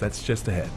That's just ahead.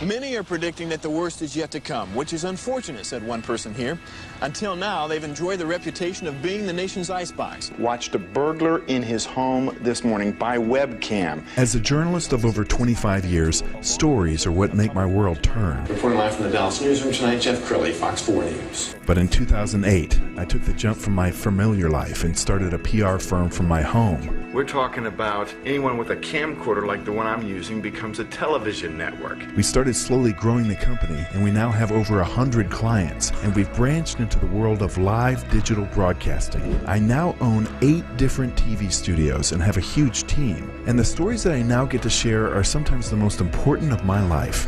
Many are predicting that the worst is yet to come, which is unfortunate, said one person here. Until now, they've enjoyed the reputation of being the nation's icebox. Watched a burglar in his home this morning by webcam. As a journalist of over 25 years, stories are what make my world turn. Reporting live from the Dallas newsroom tonight, Jeff Crilley, Fox 4 News. But in 2008, I took the jump from my familiar life and started a PR firm from my home. We're talking about anyone with a camcorder like the one I'm using becomes a television network. We started slowly growing the company, and we now have over 100 clients, and we've branched into the world of live digital broadcasting. I now own 8 different TV studios and have a huge team, and the stories that I now get to share are sometimes the most important of my life.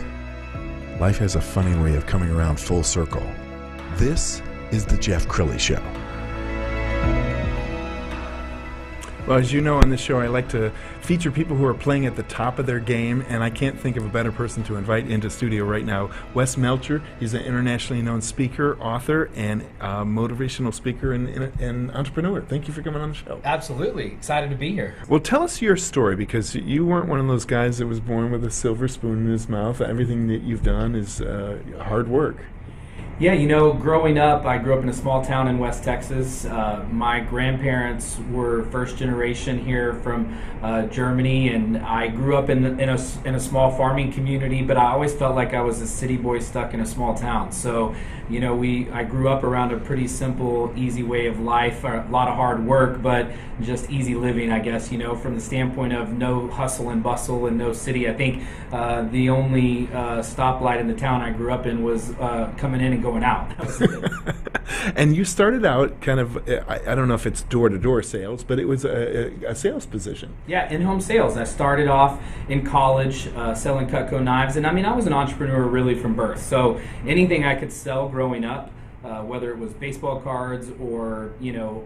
Life has a funny way of coming around full circle. This is the Jeff Crilley Show. Well, as you know, on this show, I like to feature people who are playing at the top of their game, and I can't think of a better person to invite into studio right now. Wes Melcher, he's an internationally known speaker, author, and motivational speaker and entrepreneur. Thank you for coming on the show. Absolutely. Excited to be here. Well, tell us your story, because you weren't one of those guys that was born with a silver spoon in his mouth. Everything that you've done is hard work. Yeah, growing up, I grew up in a small town in West Texas. My grandparents were first generation here from Germany, and I grew up in a small farming community, but I always felt like I was a city boy stuck in a small town. So, I grew up around a pretty simple, easy way of life, a lot of hard work, but just easy living, I guess, from the standpoint of no hustle and bustle and no city. I think the only stoplight in the town I grew up in was coming in and going out. And you started out kind of, I don't know if it's door-to-door sales, but it was a sales position. Yeah, in-home sales. I started off in college selling Cutco knives, and I was an entrepreneur really from birth. So anything I could sell growing up, whether it was baseball cards or,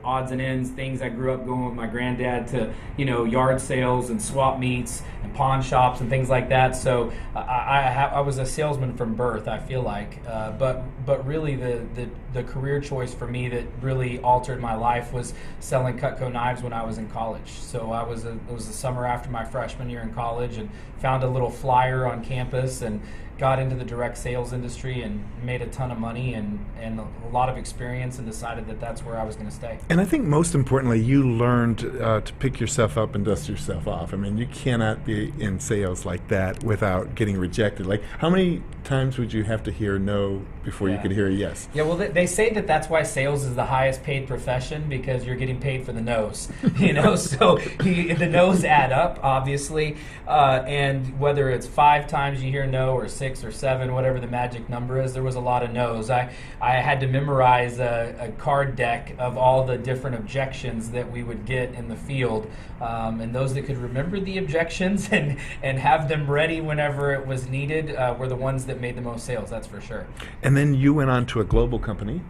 odds and ends, things I grew up going with my granddad to, yard sales and swap meets and pawn shops and things like that. So I was a salesman from birth, I feel like. But really the career choice for me that really altered my life was selling Cutco knives when I was in college. So it was the summer after my freshman year in college, and found a little flyer on campus and got into the direct sales industry and made a ton of money and a lot of experience, and decided that that's where I was going to stay. And I think most importantly, you learned to pick yourself up and dust yourself off. You cannot be in sales like that without getting rejected. Like, how many times would you have to hear no before you could hear a yes? Yeah, well, they say that's why sales is the highest paid profession, because you're getting paid for the no's. So the no's add up, obviously. And whether it's 5 times you hear no or 6 or 7, whatever the magic number is, there was a lot of no's. I had to memorize a card deck of all the different objections that we would get in the field, and those that could remember the objections and have them ready whenever it was needed were the ones that made the most sales, that's for sure. And then you went on to a global company.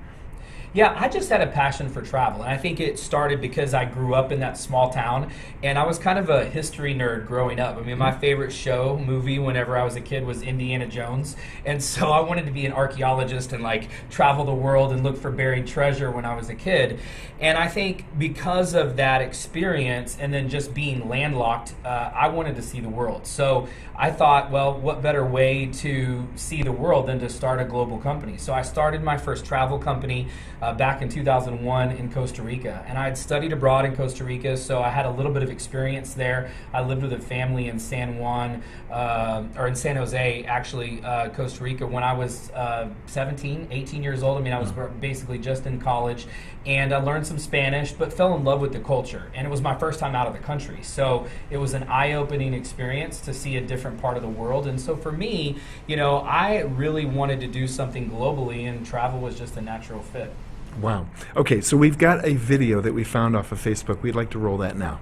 Yeah, I just had a passion for travel, and I think it started because I grew up in that small town, and I was kind of a history nerd growing up. My favorite movie whenever I was a kid was Indiana Jones, and so I wanted to be an archaeologist and travel the world and look for buried treasure when I was a kid. And I think because of that experience, and then just being landlocked, I wanted to see the world. So I thought, well, what better way to see the world than to start a global company? So I started my first travel company back in 2001 in Costa Rica. And I had studied abroad in Costa Rica, so I had a little bit of experience there. I lived with a family in San Jose, actually, Costa Rica, when I was 18 years old. I was basically just in college. And I learned some Spanish, but fell in love with the culture. And it was my first time out of the country. So it was an eye-opening experience to see a different part of the world. And so for me, I really wanted to do something globally, and travel was just a natural fit. Wow. Okay, so we've got a video that we found off of Facebook. We'd like to roll that now.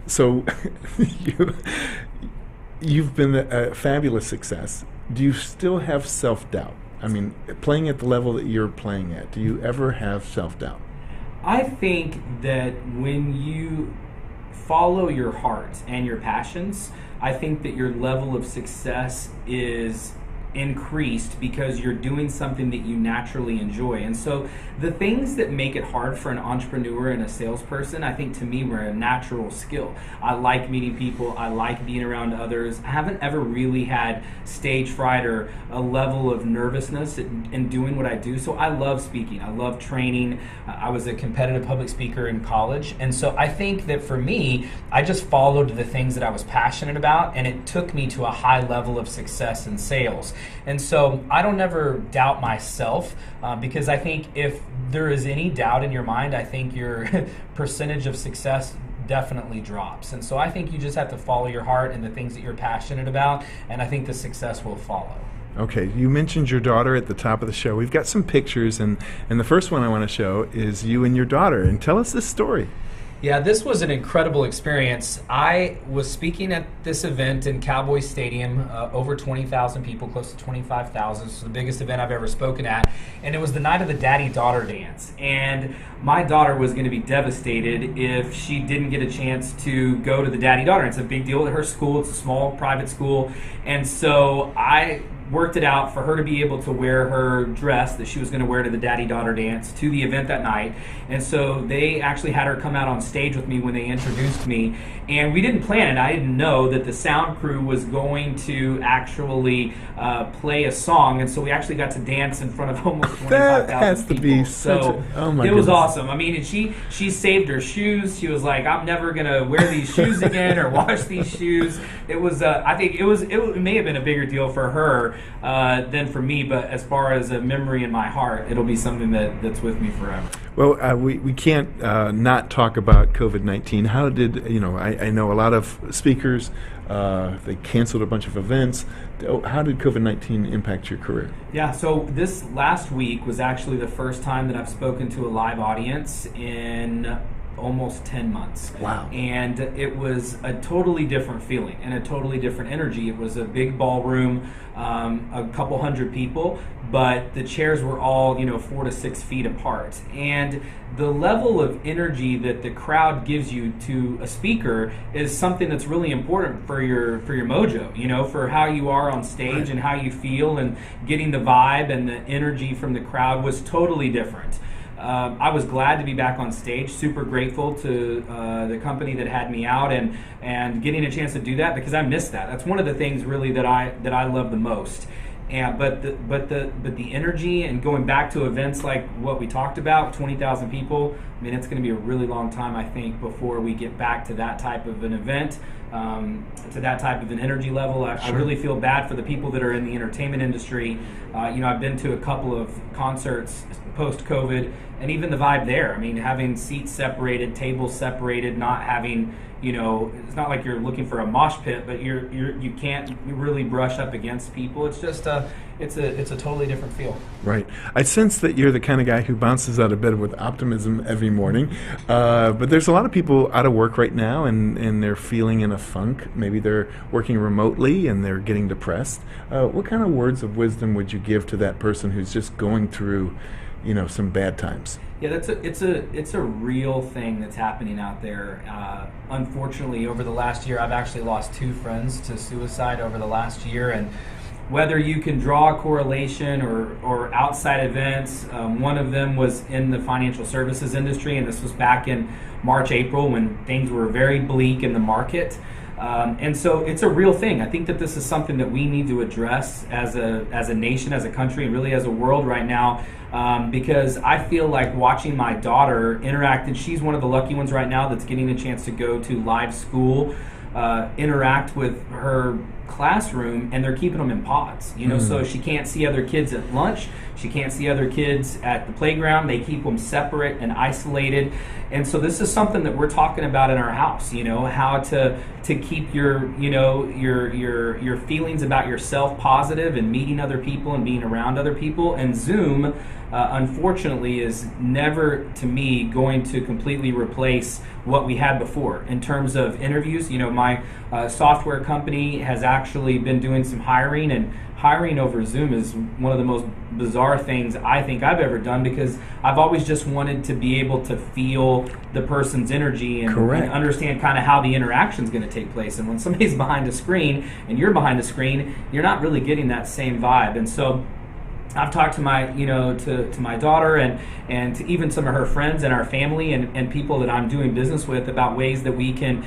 So you've been a fabulous success. Do you still have self-doubt? I mean, playing at the level that you're playing at, do you ever have self-doubt? I think that when you follow your heart and your passions, I think that your level of success is increased because you're doing something that you naturally enjoy. And so the things that make it hard for an entrepreneur and a salesperson, I think to me were a natural skill. I like meeting people. I like being around others. I haven't ever really had stage fright or a level of nervousness in doing what I do. So I love speaking. I love training. I was a competitive public speaker in college. And so I think that for me, I just followed the things that I was passionate about, and it took me to a high level of success in sales. And so I don't ever doubt myself because I think if there is any doubt in your mind, I think your percentage of success definitely drops. And so I think you just have to follow your heart and the things that you're passionate about, and I think the success will follow. Okay, you mentioned your daughter at the top of the show. We've got some pictures, and the first one I want to show is you and your daughter. And tell us this story. Yeah, this was an incredible experience. I was speaking at this event in Cowboy Stadium, over 20,000 people, close to 25,000. It's the biggest event I've ever spoken at. And it was the night of the daddy-daughter dance. And my daughter was going to be devastated if she didn't get a chance to go to the daddy-daughter. It's a big deal at her school. It's a small private school. And so I worked it out for her to be able to wear her dress that she was going to wear to the daddy-daughter dance to the event that night. And so they actually had her come out on stage with me when they introduced me. And we didn't plan it. I didn't know that the sound crew was going to actually play a song. And so we actually got to dance in front of almost 25,000 people. That has to be such so oh my it was goodness. awesome. I mean, and she saved her shoes. She was like, I'm never going to wear these shoes again or wash these shoes. It was, I think it may have been a bigger deal for her than for me, but as far as a memory in my heart, it'll be something that's with me forever. Well, we can't not talk about COVID-19. How did, I know a lot of speakers, they canceled a bunch of events. How did COVID-19 impact your career? Yeah, so this last week was actually the first time that I've spoken to a live audience in almost 10 months. Wow. And it was a totally different feeling and a totally different energy. It was a big ballroom, a couple hundred people, but the chairs were all 4 to 6 feet apart. And the level of energy that the crowd gives you to a speaker is something that's really important for your mojo, for how you are on stage. Right. And how you feel, and getting the vibe and the energy from the crowd was totally different. I was glad to be back on stage, super grateful to the company that had me out, and getting a chance to do that because I missed that. That's one of the things really that I love the most. And but the energy and going back to events like what we talked about, 20,000 people. I mean, it's going to be a really long time, I think, before we get back to that type of an event, to that type of an energy level. I really feel bad for the people that are in the entertainment industry. I've been to a couple of concerts post-COVID, and even the vibe there. I mean, having seats separated, tables separated, not having, it's not like you're looking for a mosh pit, but you can't really brush up against people. It's just it's a totally different feel. Right. I sense that you're the kind of guy who bounces out of bed with optimism every morning. But there's a lot of people out of work right now, and they're feeling in a funk. Maybe they're working remotely and they're getting depressed. What kind of words of wisdom would you give to that person who's just going through, some bad times? Yeah, it's a real thing that's happening out there. Unfortunately, over the last year, I've actually lost 2 friends to suicide over the last year, and whether you can draw a correlation or outside events, one of them was in the financial services industry, and this was back in March, April, when things were very bleak in the market. And so it's a real thing. I think that this is something that we need to address as a nation, as a country, and really as a world right now, because I feel like watching my daughter interact, and she's one of the lucky ones right now that's getting a chance to go to live school, interact with her classroom, and they're keeping them in pods, so she can't see other kids at lunch, she can't see other kids at the playground, they keep them separate and isolated. And so this is something that we're talking about in our house, how to keep your feelings about yourself positive and meeting other people and being around other people. And Zoom, unfortunately, is never, to me, going to completely replace what we had before in terms of interviews. My software company has actually been doing some hiring, and hiring over Zoom is one of the most bizarre things I think I've ever done, because I've always just wanted to be able to feel the person's energy and understand kind of how the interaction is going to take place. And when somebody's behind a screen and you're behind a screen, you're not really getting that same vibe. And so I've talked to my, to my daughter and to even some of her friends and our family and people that I'm doing business with about ways that we can,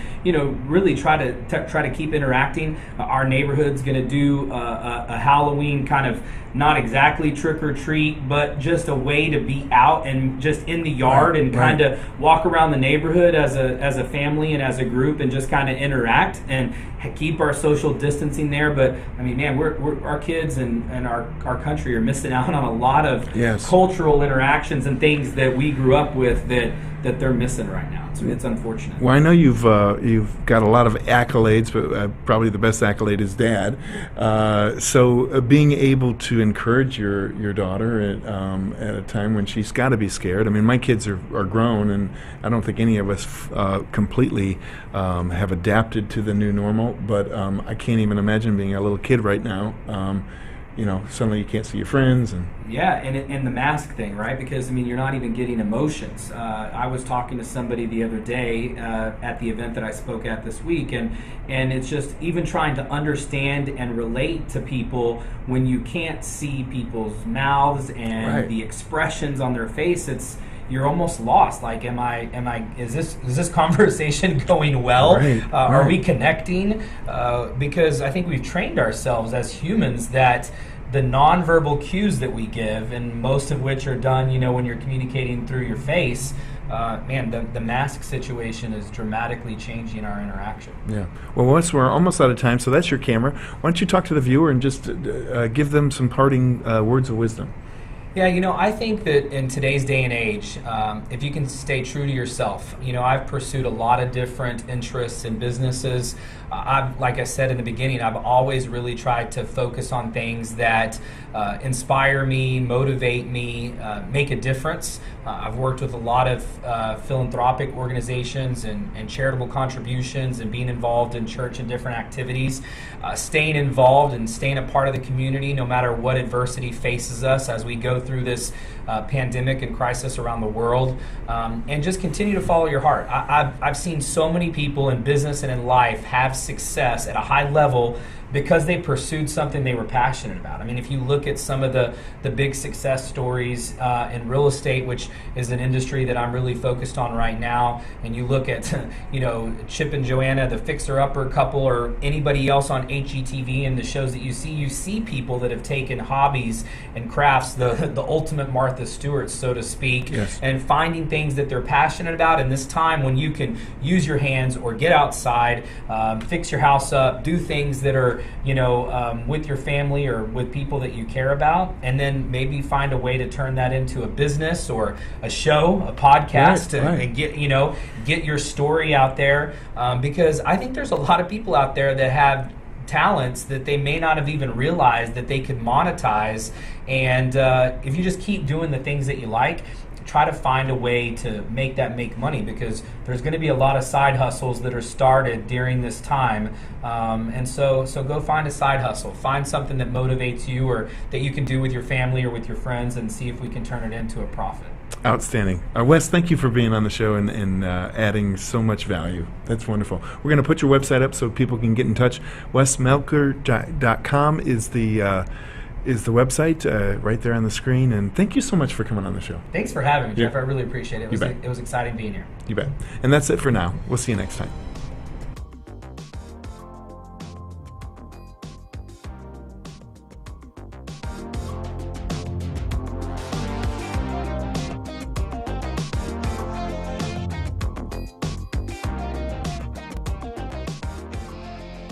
really try to keep interacting. Our neighborhood's going to do a Halloween kind of, not exactly trick or treat, but just a way to be out and just in the yard and kind of walk around the neighborhood as a family and as a group and just kind of interact and keep our social distancing there. But I mean, man, we're our kids and our country are missing out on a lot of cultural interactions and things that we grew up with that they're missing right now. So it's unfortunate. Well, I know you've got a lot of accolades, but probably the best accolade is Dad. So being able to encourage your daughter at a time when she's got to be scared. I mean, my kids are grown, and I don't think any of us completely have adapted to the new normal. But I can't even imagine being a little kid right now. Suddenly you can't see your friends. And the mask thing, right? Because, I mean, you're not even getting emotions. I was talking to somebody the other day at the event that I spoke at this week, and it's just even trying to understand and relate to people when you can't see people's mouths and the expressions on their face. You're almost lost. Like, is this conversation going well? Are we connecting? Because I think we've trained ourselves as humans that the nonverbal cues that we give, and most of which are done, when you're communicating through your face, the mask situation is dramatically changing our interaction. Yeah. Well, Wes, we're almost out of time, so that's your camera. Why don't you talk to the viewer and just give them some parting words of wisdom? Yeah, I think that in today's day and age, if you can stay true to yourself, I've pursued a lot of different interests and businesses. Like I said in the beginning, I've always really tried to focus on things that inspire me, motivate me, make a difference. I've worked with a lot of philanthropic organizations and charitable contributions and being involved in church and different activities. Staying involved and staying a part of the community no matter what adversity faces us as we go through this pandemic and crisis around the world, and just continue to follow your heart. I've seen so many people in business and in life have success at a high level because they pursued something they were passionate about. I mean, if you look at some of the big success stories in real estate, which is an industry that I'm really focused on right now, and you look at, Chip and Joanna, the fixer-upper couple, or anybody else on HGTV and the shows that you see people that have taken hobbies and crafts, the ultimate Martha Stewart, so to speak, and finding things that they're passionate about in this time when you can use your hands or get outside, fix your house up, do things that are with your family or with people that you care about, and then maybe find a way to turn that into a business or a show, a podcast, and get your story out there. Because I think there's a lot of people out there that have talents that they may not have even realized that they could monetize. And if you just keep doing the things that you like, try to find a way to make money, because there's going to be a lot of side hustles that are started during this time. And so go find a side hustle. Find something that motivates you or that you can do with your family or with your friends, and see if we can turn it into a profit. Outstanding. Wes, thank you for being on the show and adding so much value. That's wonderful. We're going to put your website up so people can get in touch. WesMelcher.com is the website right there on the screen. And thank you so much for coming on the show. Thanks for having me, Jeff. I really appreciate it. It was exciting being here. You bet. And that's it for now. We'll see you next time.